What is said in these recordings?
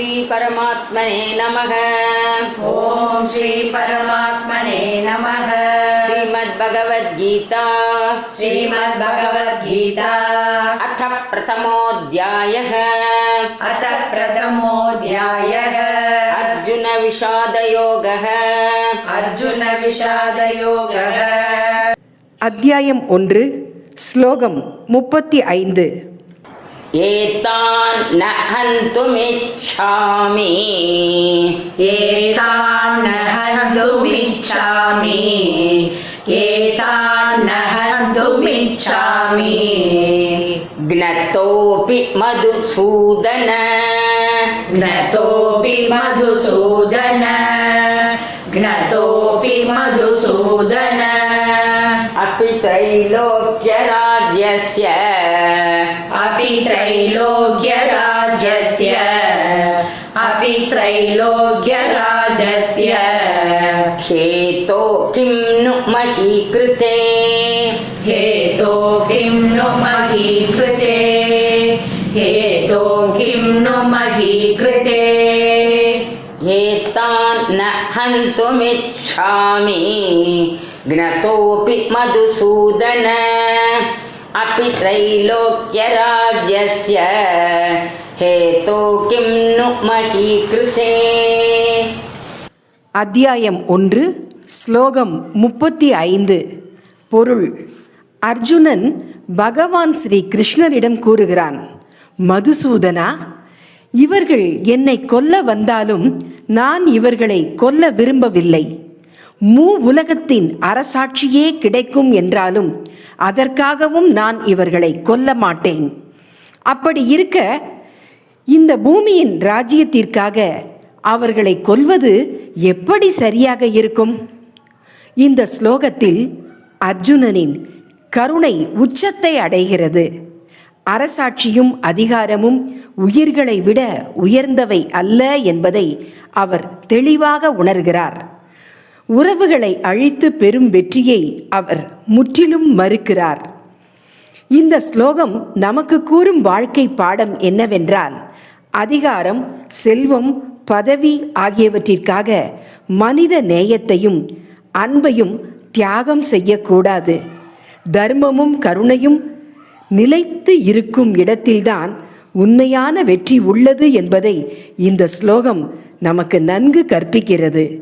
श्री परमात्मने नमः। ओम श्री परमात्मने नमः। श्रीमद्भगवद्गीता अथ प्रथमोऽध्यायः। अर्जुन विषादयोगः। அத்தியாயம் 1 ஸ்லோகம் 35. एतान् न हन्तुमिच्छामि ज्ञतोऽपि मधुसूदन अपि त्रैलोक्यराज्यस्य हेतो किं नु मही कृते एतान् न हन्तुमिच्छामि ज्ञतोऽपि मधुसूदन अपि त्रैलोक्यराज्यस्य हेतो किं नु मही कृते. அத்தியாயம் 1 ஸ்லோகம் 35. பொருள்: அர்ஜுனன் பகவான் ஸ்ரீ கிருஷ்ணரிடம் கூறுகிறான், மதுசூதனா, இவர்கள் என்னை கொல்ல வந்தாலும் நான் இவர்களை கொல்ல விரும்பவில்லை. உலகத்தின் அரசாட்சியே கிடைக்கும் என்றாலும் அதற்காகவும் நான் இவர்களை கொல்ல மாட்டேன். அப்படி இருக்க இந்த பூமியின் ராஜ்யத்திற்காக அவர்களை கொல்வது எப்படி சரியாக இருக்கும்? இந்த ஸ்லோகத்தில் அர்ஜுனனின் கருணை உச்சத்தை அடைகிறது. அரசாட்சியும் அதிகாரமும் உயிர்களை விட உயர்ந்தவை அல்ல என்பதை அவர் தெளிவாக உணர்கிறார். உறவுகளை அழித்து பெறும் வெற்றியை அவர் முற்றிலும் மறுக்கிறார். இந்த ஸ்லோகம் நமக்கு கூறும் வாழ்க்கை பாடம் என்னவென்றால், அதிகாரம், செல்வம், பதவி ஆகியவற்றிற்காக மனித நேயத்தையும் அன்பையும் தியாகம் செய்யக்கூடாது. தர்மமும் கருணையும் நிலைத்து இருக்கும் இடத்தில்தான் உண்மையான வெற்றி உள்ளது என்பதை இந்த ஸ்லோகம் நமக்கு நன்கு கற்பிக்கிறது.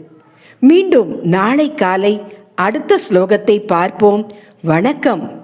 மீண்டும் நாளை காலை அடுத்த ஸ்லோகத்தை பார்ப்போம். வணக்கம்.